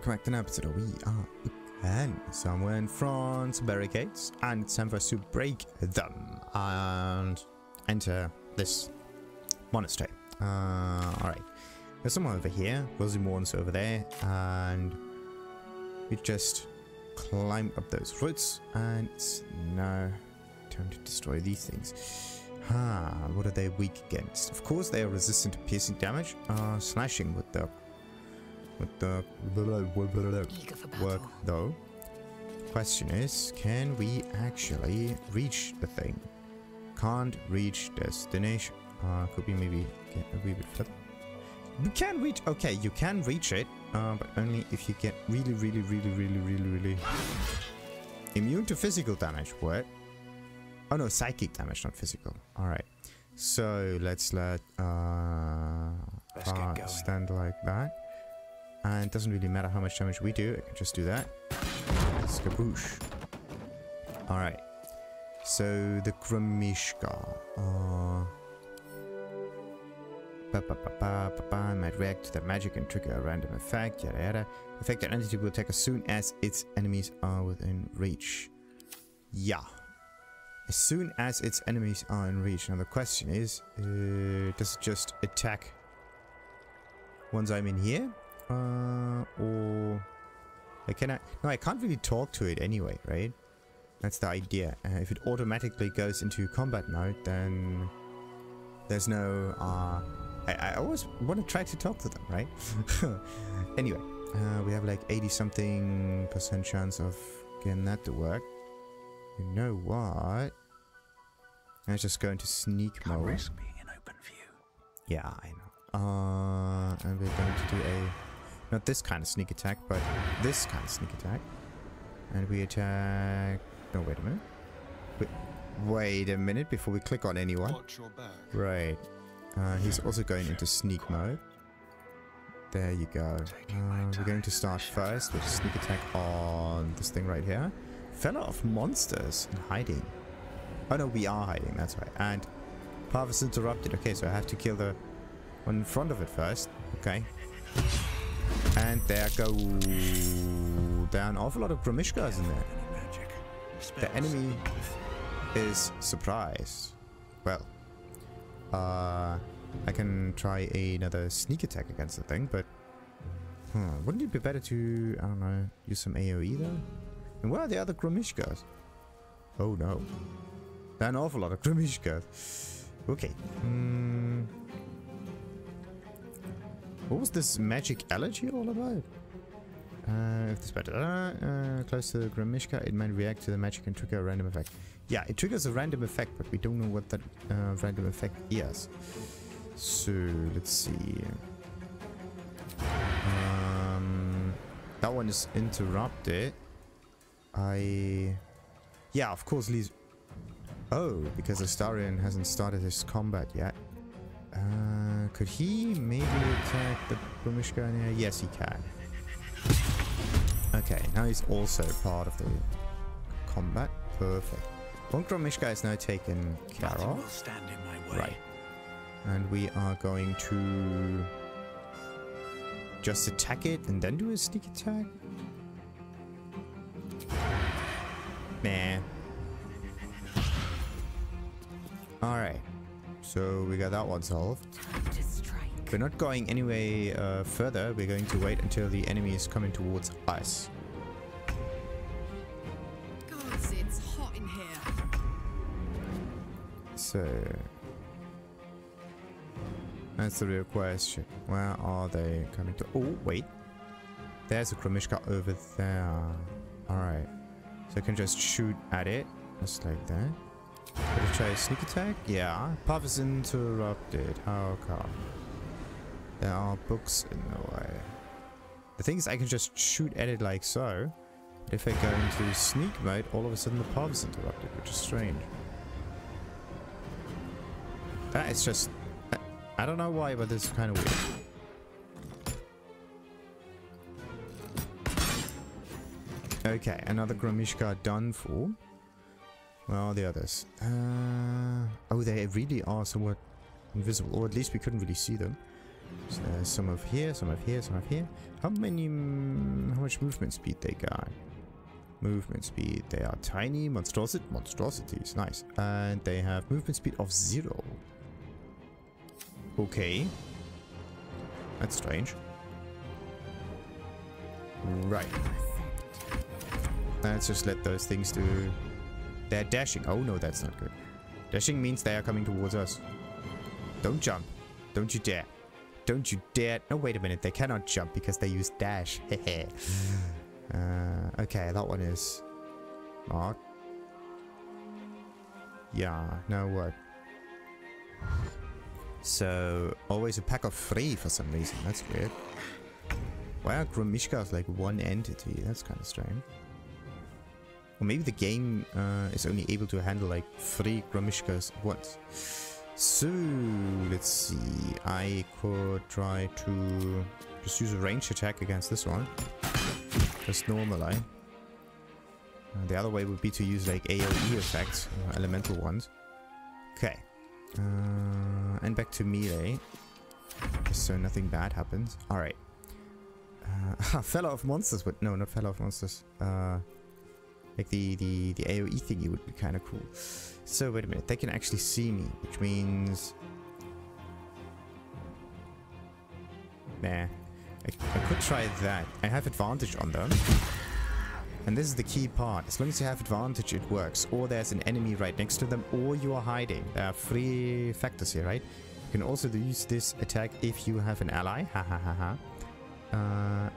welcome back to an episode of We Are Again. Somewhere in France, barricades, and it's time for us to break them and enter this monastery. Alright. There's someone over here, Rosimorn's over there, and we just climb up those roots, and it's now time to destroy these things. What are they weak against? Of course, they are resistant to piercing damage, slashing with the work though. Question is, can we actually reach the thing? Can't reach destination. Could we maybe get a wee bit further? We can reach. Okay, you can reach it, but only if you get really immune to physical damage. What? Oh no, psychic damage, not physical. All right. So let's let stand like that. And it doesn't really matter how much damage we do, I can just do that. Skaboosh. Alright. So the Gremishka. Might react to the magic and trigger a random effect, yada yada. Affected entity will attack as soon as its enemies are within reach. Yeah. As soon as its enemies are in reach. Now the question is, does it just attack once I'm in here? Or can I? No, I can't really talk to it anyway, right? That's the idea. If it automatically goes into combat mode, then there's no. I always want to try to talk to them, right? Anyway, we have like 80-something% chance of getting that to work. You know what? Let's just go into sneak mode. Risk being in open view. Yeah, I know. And we're going to do a. Not this kind of sneak attack, but this kind of sneak attack. And we attack... No, wait a minute. Wait a minute before we click on anyone. Watch your back. Right. He's also going into sneak mode. There you go. We're going to start first with a sneak attack on this thing right here. Fella of monsters in hiding. Oh no, we are hiding, that's right. And path is interrupted. Okay, so I have to kill the one in front of it first. Okay. And there go. There are an awful lot of Gremishkas in there. The enemy is surprised. Well, I can try another sneak attack against the thing, but wouldn't it be better to, I don't know, use some AoE though? And where are the other Gremishkas? Oh no. There are an awful lot of Gremishkas. Okay. What was this magic allergy all about? If this better close to the Gremishka, it might react to the magic and trigger a random effect. Yeah, it triggers a random effect, but we don't know what that random effect is. So let's see. That one is interrupted. Yeah, of course, Lee's. Oh, because Larian hasn't started his combat yet. Could he maybe attack the Gremishka in here? Yes, he can. Okay, now he's also part of the combat. Perfect. One Gremishka is now taken care of. Will stand in my way. Right. And we are going to just attack it and then do a sneak attack? Nah. Alright. So we got that one solved. We're not going any further. We're going to wait until the enemy is coming towards us. Guys, it's hot in here. So that's the real question. Where are they coming to? Oh, wait. There's a Gremishka over there. Alright. So I can just shoot at it. Just like that. Gonna try a sneak attack? Yeah. Path is interrupted. How come? There are books in the way. The thing is, I can just shoot at it like so. But if I go into sneak mode, all of a sudden the path is interrupted, which is strange. That is just... I don't know why, but this is kind of weird. Okay, another Gremishka done for. Where are the others? Oh, they really are somewhat invisible, or at least we couldn't really see them. So there's some of here, some of here, some of here. How much movement speed they got? Movement speed, they are tiny monstrosities, nice. And they have movement speed of 0. Okay. That's strange. Right. Let's just let those things do... They're dashing. Oh no, that's not good. Dashing means they are coming towards us. Don't jump. Don't you dare. Don't you dare. No, wait a minute. They cannot jump because they use dash. Hehe. Okay, that one is marked. Yeah, now what? So, always a pack of 3 for some reason. That's weird. Why are Gremishkas like one entity? That's kind of strange. Or maybe the game is only able to handle like 3 Gremishkas at once. So, let's see. I could try to just use a ranged attack against this one. Just normally. The other way would be to use like AoE effects, elemental ones. Okay. And back to melee. So nothing bad happens. Alright. Fellow of Monsters, but no, not Fellow of Monsters. Like the AoE thingy would be kind of cool. So wait a minute, they can actually see me, which means... Nah. I could try that. I have advantage on them. And this is the key part. As long as you have advantage, it works. Or there's an enemy right next to them, or you are hiding. There are 3 factors here, right? You can also use this attack if you have an ally. Ha ha ha ha.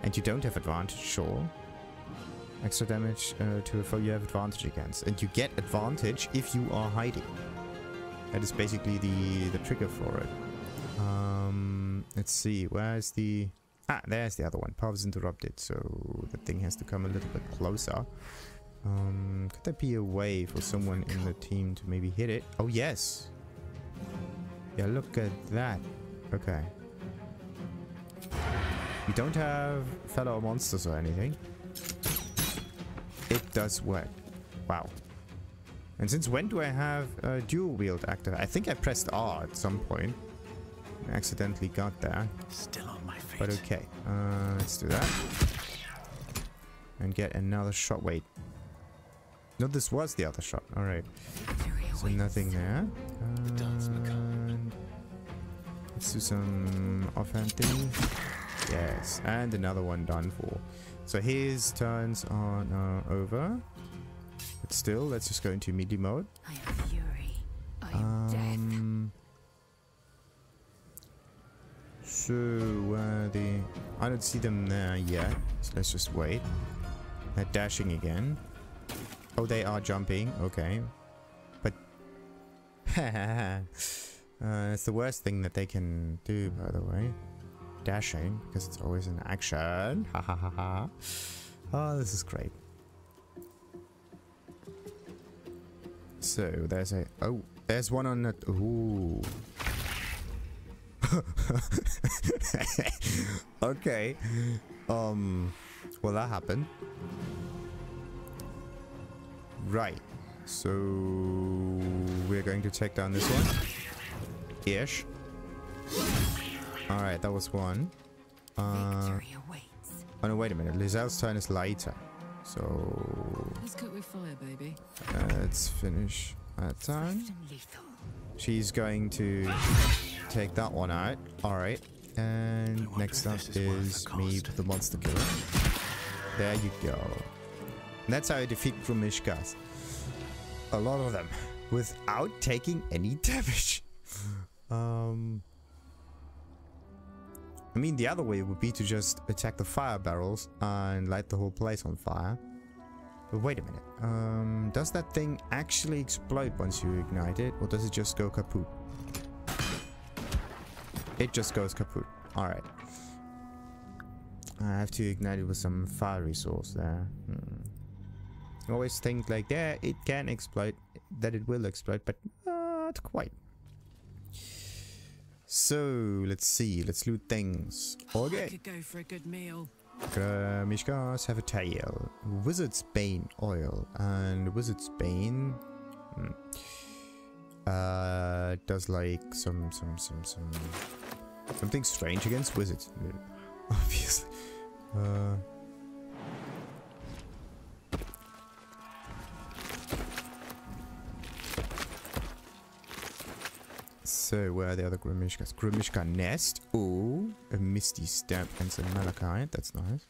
And you don't have advantage, sure. Extra damage to a foe you have advantage against. And you get advantage if you are hiding. That is basically the trigger for it. Let's see, where's the... Ah, there's the other one. Power is interrupted, so the thing has to come a little bit closer. Could there be a way for someone in the team to maybe hit it? Oh, yes. Yeah, look at that. Okay. We don't have fellow monsters or anything. It does work. Wow. And since when do I have dual wield active? I think I pressed R at some point. I accidentally got there. Still on my feet. But okay. Let's do that. And get another shot. Wait. No, this was the other shot. Alright. So nothing there. And let's do some offhand thing. Yes. And another one done for. So his turns are now over. But still, let's just go into melee mode. I am fury. I am death. So, where the... I don't see them there yet. So let's just wait. They're dashing again. Oh, they are jumping. Okay. But... it's the worst thing that they can do, by the way. Dashing, because it's always an action. Ha ha ha ha. Oh, this is great. So, there's a... Oh, there's one on that... Ooh. Okay. Well, that happened. Right. So we're going to take down this one. Ish. Alright, that was one. Victory awaits. Oh no, wait a minute. Lizelle's turn is later. So Let's cook with fire, baby. let's finish that turn. Swift and lethal. She's going to take that one out. Alright. And next up is me, the monster killer. There you go. And that's how I defeat Gremishkas. A lot of them. Without taking any damage. I mean, the other way would be to just attack the fire barrels and light the whole place on fire. But wait a minute. Does that thing actually explode once you ignite it? Or does it just go kaput? It just goes kaput. Alright. I have to ignite it with some fire resource there. I always think like, yeah, it can explode. That it will explode, but not quite. So, let's see. Let's loot things. Okay. I could go for a good meal. Gremishkas have a tail. Wizard's Bane oil. And Wizard's Bane does like some Something strange against wizards. Obviously. So, where are the other Gremishkas? Gremishka nest. Oh, a misty step and some malachite. That's nice.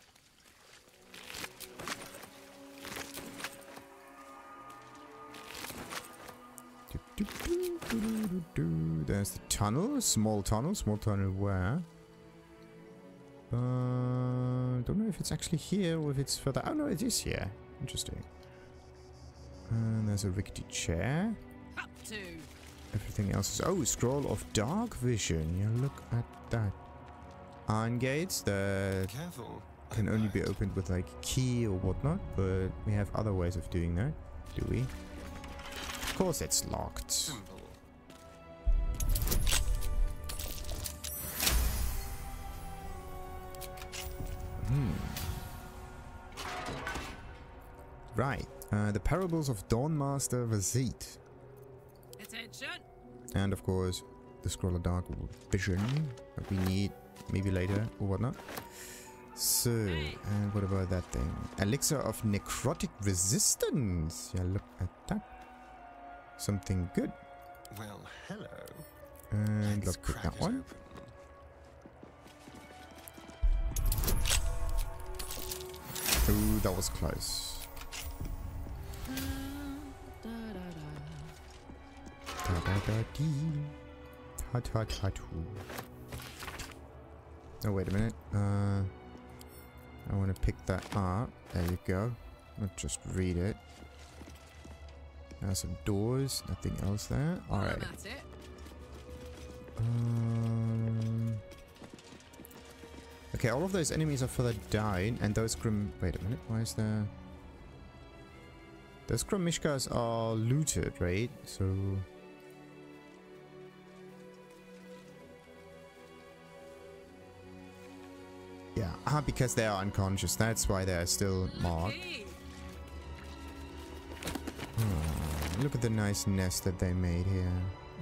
There's the tunnel. Small tunnel. Small tunnel where? Don't know if it's actually here or if it's further. Oh no, it is here. Interesting. And there's a rickety chair. Up to. Everything else is... Oh, scroll of dark vision. Yeah, look at that. Iron gates that can only be opened with like key or whatnot, but we have other ways of doing that, do we? Of course it's locked. Simple. Right. The parables of Dawnmaster Vaseid. Attention. And of course, the scroll of dark vision that we need maybe later or whatnot. So, and what about that thing? Elixir of necrotic resistance. Yeah, look at that. Something good. Well, hello. And Let's look at crack that it one. open. Ooh, that was close. Da da da dee. Hot hot hot hoo. Oh, wait a minute. I want to pick that up. There you go. Not just read it. Now some doors. Nothing else there. Alright. That's it. Okay, all of those enemies are further down, and those Wait a minute. Why is there... Those Gremishkas are looted, right? So... Yeah, because they are unconscious. That's why they are still marked. Oh, look at the nice nest that they made here.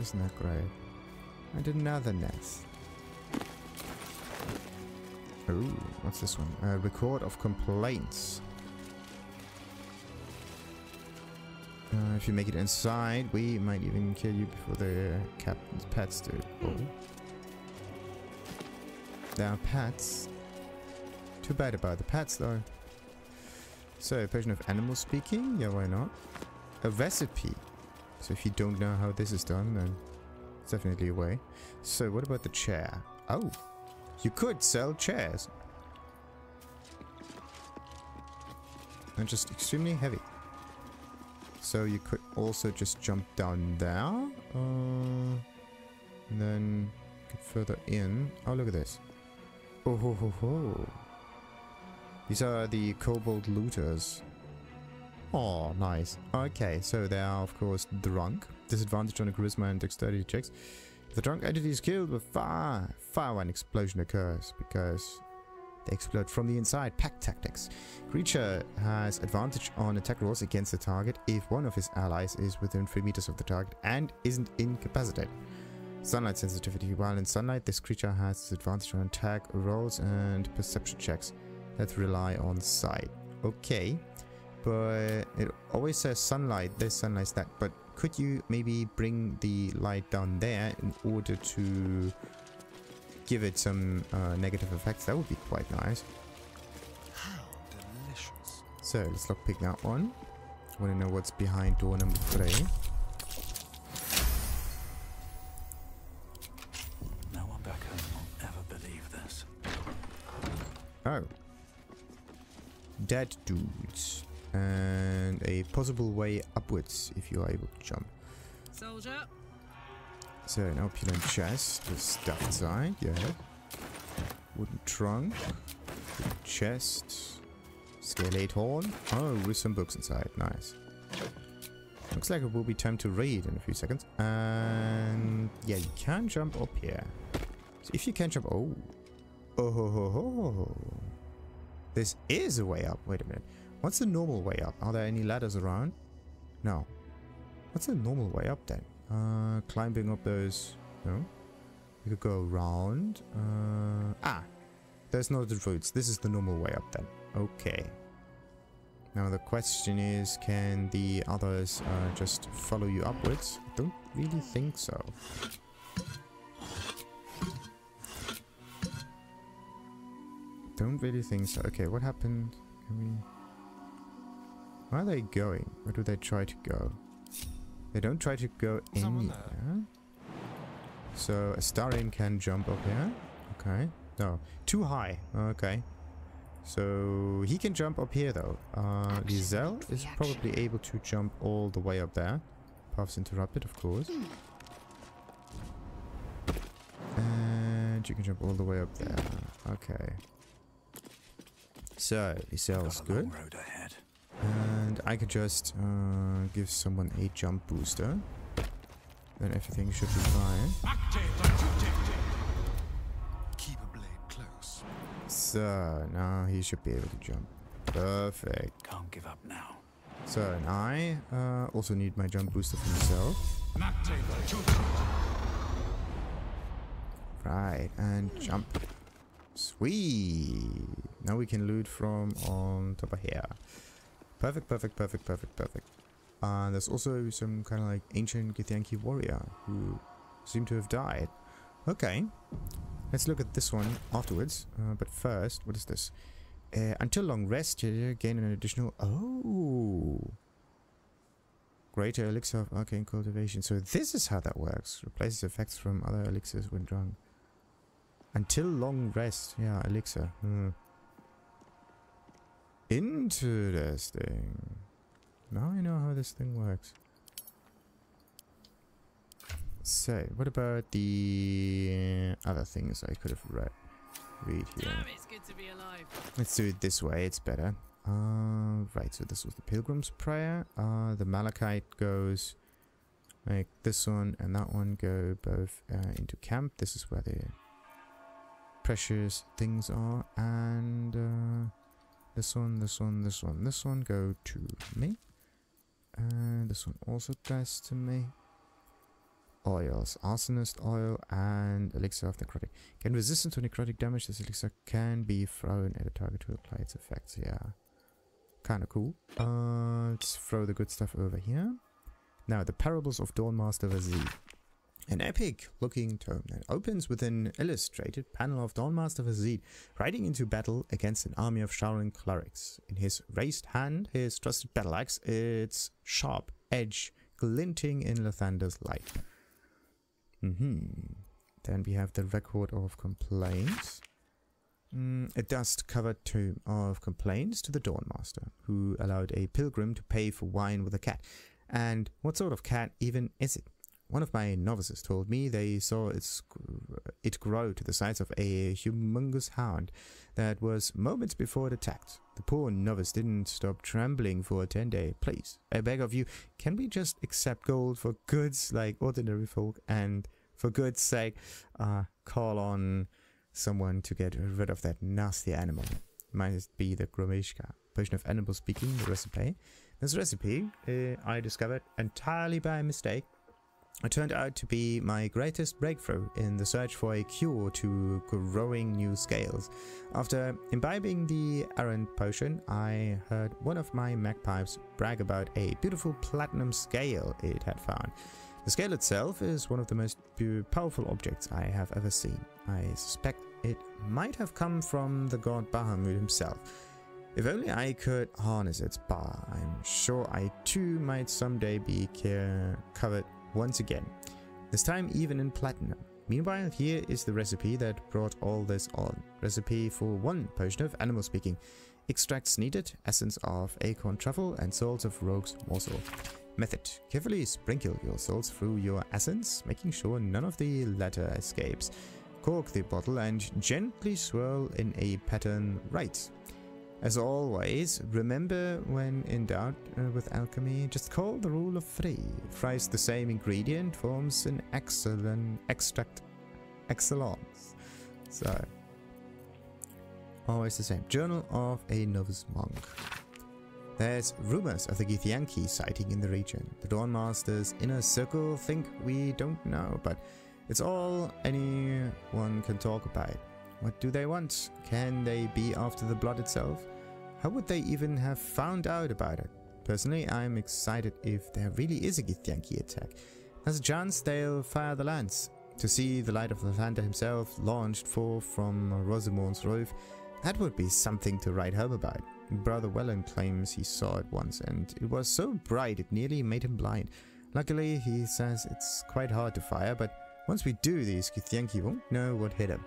Isn't that great? And another nest. Ooh, what's this one? A record of complaints. If you make it inside, we might even kill you before the captain's pets do. Oh. There are pets. Too bad about the pets though. So, a version of animal speaking? Yeah, why not? A recipe. So if you don't know how this is done, then it's definitely a way. So what about the chair? Oh, you could sell chairs. They're just extremely heavy. So you could also just jump down there. And then get further in. Oh, look at this. Oh ho ho ho. These are the kobold looters. Oh, nice. Okay, so they are, of course, drunk. Disadvantage on a charisma and dexterity checks. If the drunk entity is killed with fire when explosion occurs, because they explode from the inside. Pack tactics. Creature has advantage on attack rolls against the target if one of his allies is within 3 meters of the target and isn't incapacitated. Sunlight sensitivity. While in sunlight, this creature has disadvantage on attack rolls and perception checks that rely on sight. Okay, but it always says sunlight this, sunlight that. But could you maybe bring the light down there in order to give it some negative effects? That would be quite nice. How delicious. So let's lockpick that one. I want to know what's behind door number 3. No one back home will ever believe this. Oh. Dead dudes. And a possible way upwards if you are able to jump. Soldier. So an opulent chest with stuff inside, yeah. Wooden trunk. Wooden chest. Scalate horn. Oh, with some books inside. Nice. Looks like it will be time to raid in a few seconds. And yeah, you can jump up here. So if you can jump... Oh. Oh ho ho ho. This is a way up. Wait a minute. What's the normal way up? Are there any ladders around? No. What's the normal way up then? Climbing up those... No? We could go around. There's no the routes. This is the normal way up then. Okay. Now the question is, can the others just follow you upwards? Don't really think so. Don't really think so. Okay, what happened? Can we... Where are they going? Where do they try to go? They don't try to go anywhere. So a Starian can jump up here. Okay. No, too high. Okay. So he can jump up here though. Lizelle is probably able to jump all the way up there. Paths interrupted, of course. And you can jump all the way up there. Okay. So Lizelle's good. Road ahead. And I could just give someone a jump booster. Then everything should be fine. Keep a blade close. So now he should be able to jump. Perfect. Can't give up now. So and I also need my jump booster for myself. Right, and jump. Sweet. Now we can loot from on top of here. Perfect, perfect, perfect, perfect, perfect. There's also some kind of like ancient Githyanki warrior who seem to have died. Okay, let's look at this one afterwards. But first, what is this? Until long rest, you gain an additional... Oh! Greater elixir of arcane cultivation. So this is how that works. Replaces effects from other elixirs when drunk. Until long rest. Yeah, elixir. Interesting. Now I know how this thing works. So, what about the other things I could have read here? Damn, it's good to be alive. Let's do it this way, it's better. Right, so this was the Pilgrim's Prayer. The Malachite goes like this one and that one go both into camp. This is where the precious things are. And this one, this one, this one, this one go to me. And this one also goes to me. Oils, arsonist oil and elixir of necrotic. Can resist to necrotic damage. This elixir can be thrown at a target to apply its effects. Yeah, kind of cool. Let's throw the good stuff over here. Now the Parables of Dawnmaster Vaseid. An epic looking tome that opens with an illustrated panel of Dawnmaster Vaseid riding into battle against an army of showering clerics. In his raised hand, his trusted Battleaxe, its sharp edge glinting in Lathander's light. Then we have the record of complaints. A dust-covered tome of complaints to the Dawnmaster, who allowed a pilgrim to pay for wine with a cat. And what sort of cat even is it? One of my novices told me they saw it grow to the size of a humongous hound that was moments before it attacked. The poor novice didn't stop trembling for a 10-day. Please, I beg of you, can we just accept gold for goods like ordinary folk, and for good's sake, call on someone to get rid of that nasty animal? Might be the Gremishka. Potion of animal speaking, the recipe. This recipe I discovered entirely by mistake. It turned out to be my greatest breakthrough in the search for a cure to growing new scales. After imbibing the errant potion, I heard one of my magpies brag about a beautiful platinum scale it had found. The scale itself is one of the most powerful objects I have ever seen. I suspect it might have come from the god Bahamut himself. If only I could harness its power, I'm sure I too might someday be covered once again, this time even in platinum. Meanwhile, here is the recipe that brought all this on. Recipe for 1 potion of animal speaking. Extracts needed, essence of acorn truffle and salts of rogue's morsel. Method: carefully sprinkle your salts through your essence, making sure none of the latter escapes. Cork the bottle and gently swirl in a pattern right. As always, remember when in doubt with alchemy, just call the rule of 3. Thrice the same ingredient forms an excellent extract excellence. So, always the same. Journal of a Novice Monk. There's rumors of the Githyanki sighting in the region. The Dawnmaster's inner circle think we don't know, but It's all anyone can talk about. What do they want? Can they be after the blood itself? How would they even have found out about it? Personally, I'm excited if there really is a Githyanki attack. There's a chance they'll fire the lance. To see the light of the Thunder himself launched forth from Rosamond's roof, that would be something to write home about. Brother Wellen claims he saw it once, and it was so bright it nearly made him blind. Luckily, he says it's quite hard to fire, but once we do this, Githyanki won't know what hit him.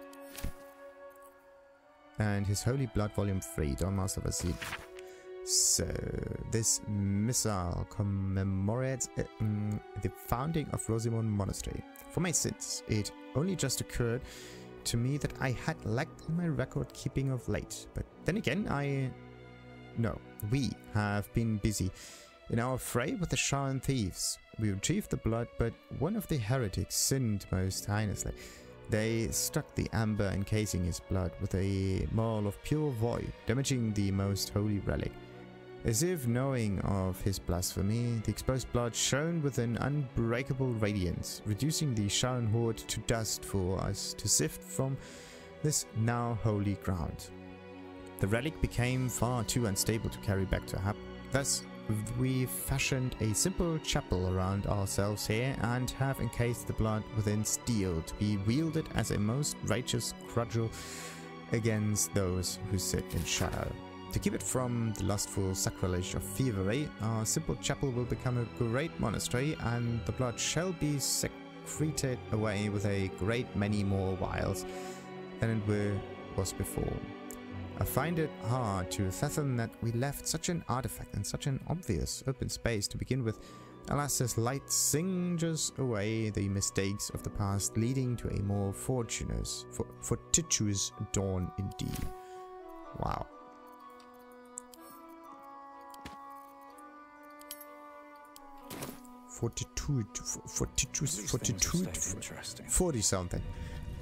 And his Holy Blood Volume 3, Dawnmaster Vaseid. So, this missile commemorates the founding of Rosamond Monastery. For my sins, it only just occurred to me that I had lacked in my record keeping of late. But then again, we have been busy in our fray with the Sharan thieves. We retrieved the blood, but one of the heretics sinned most heinously. They struck the amber encasing his blood with a maul of pure void, damaging the most holy relic. As if knowing of his blasphemy, the exposed blood shone with an unbreakable radiance, reducing the Sharan horde to dust for us to sift from this now holy ground. The relic became far too unstable to carry back to Hap. Thus, we fashioned a simple chapel around ourselves here and have encased the blood within steel to be wielded as a most righteous cudgel against those who sit in shadow. To keep it from the lustful sacrilege of thievery, our simple chapel will become a great monastery, and the blood shall be secreted away with a great many more vials than it was before. I find it hard to fathom that we left such an artifact in such an obvious open space to begin with. Alas, this light singes away the mistakes of the past, leading to a more fortuitous dawn indeed. Wow. Fortitude, 40 something.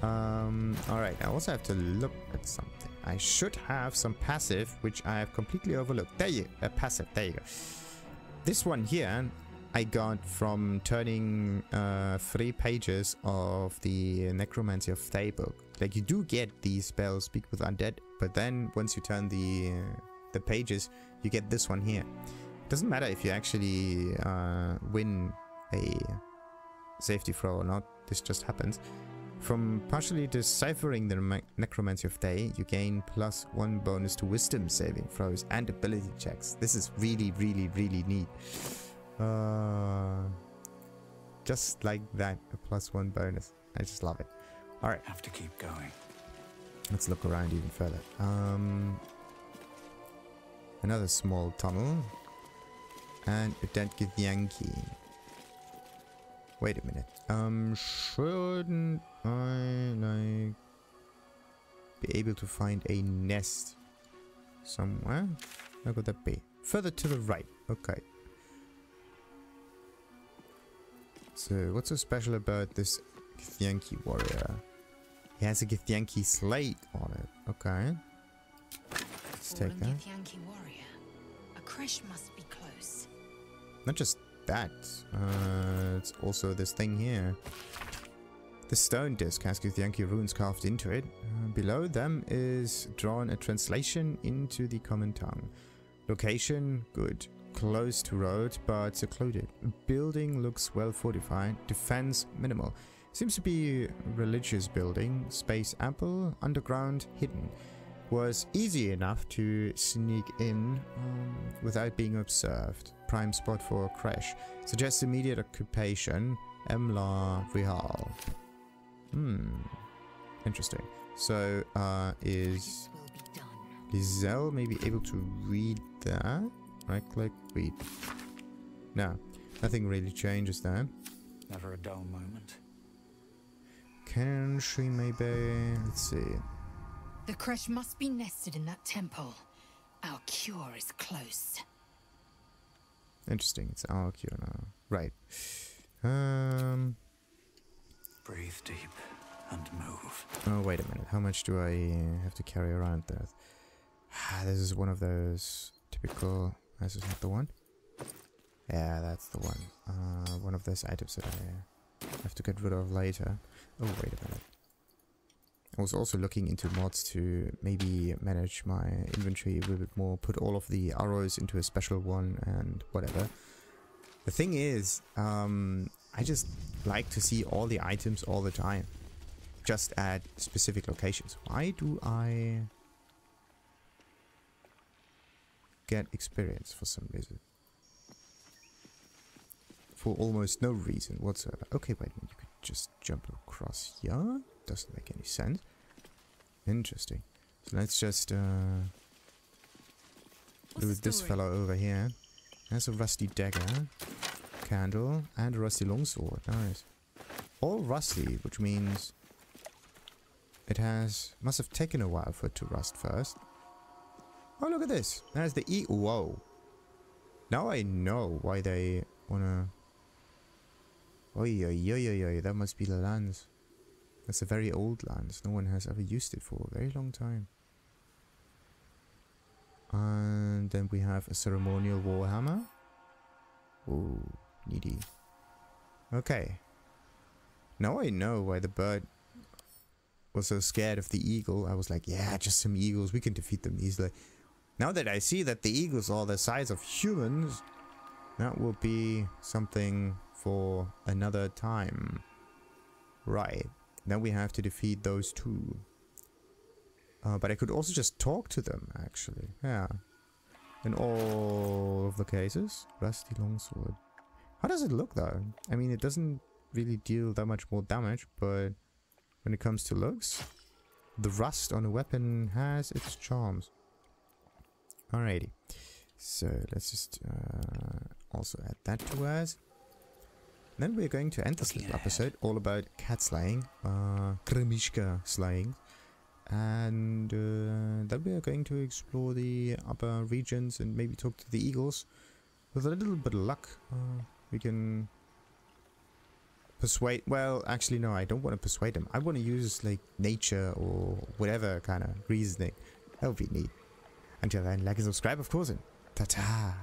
Alright, I also have to look at something. I should have some passive, which I have completely overlooked. There you go, passive, there you go. This one here, I got from turning 3 pages of the Necromancy of Thay book. Like, you do get the spell Speak with Undead, but then once you turn the pages, you get this one here. Doesn't matter if you actually win a safety throw or not, this just happens. From partially deciphering the Necromancy of Thay, you gain +1 bonus to wisdom saving throws and ability checks. This is really, really, really neat. Just like that, a +1 bonus. I just love it. Alright. Have to keep going. Let's look around even further. Another small tunnel. And a dead Githyanki. Wait a minute. Shouldn't I, like, be able to find a nest somewhere? Where could that be? Further to the right. Okay. So, what's so special about this Githyanki warrior? He has a Githyanki Slate on it. Okay. Let's take that. Githyanki warrior. A crash must be close. Not just that, it's also this thing here. The stone disc has Githyanki runes carved into it. Below them is drawn a translation into the common tongue. Location, good. Close to road, but secluded. Building looks well fortified. Defense, minimal. Seems to be a religious building. Space ample. Underground, hidden. Was easy enough to sneak in without being observed. Prime spot for a crash. Suggests immediate occupation. Emla Rihal. Interesting. So, is Lizelle maybe able to read that? Right click, read. No, nothing really changes there. Never a dull moment. Can she maybe... Let's see. The crash must be nested in that temple. Our cure is close. Interesting, it's our cure now. Right. Breathe deep and move. Oh, wait a minute. How much do I have to carry around that? This is one of those typical... This is not the one? Yeah, that's the one. One of those items that I have to get rid of later. Oh, wait a minute. I was also looking into mods to maybe manage my inventory a little bit more, put all of the arrows into a special one and whatever. The thing is, I just like to see all the items all the time, just at specific locations. Why do I get experience for some reason? For almost no reason whatsoever. Okay, wait a minute, you could just jump across here? Doesn't make any sense. Interesting. So let's just loot this fellow over here. There's a rusty dagger, candle, and a rusty longsword. Nice. All rusty, which means it must have taken a while for it to rust first. Oh, look at this. There's the whoa. Now I know why they wanna... Oi, oi, oi, oi, oi. That must be the lance. That's a very old lance. No one has ever used it for a very long time. And then we have a ceremonial warhammer. Ooh, needy. Okay. Now I know why the bird was so scared of the eagle. I was like, yeah, just some eagles. We can defeat them easily. Now that I see that the eagles are the size of humans, that will be something for another time. Right. Then we have to defeat those two. But I could also just talk to them, actually. Yeah. In all of the cases. Rusty longsword. How does it look, though? I mean, it doesn't really deal that much more damage, but when it comes to looks, the rust on a weapon has its charms. Alrighty. So, let's just also add that to us. Then we're going to end this little episode all about cat slaying, Gremishka slaying, and then we are going to explore the upper regions and maybe talk to the eagles. With a little bit of luck, we can persuade. Well, actually, no, I don't want to persuade them. I want to use like nature or whatever kind of reasoning. That would be neat. Until then, like and subscribe, of course, and ta-ta!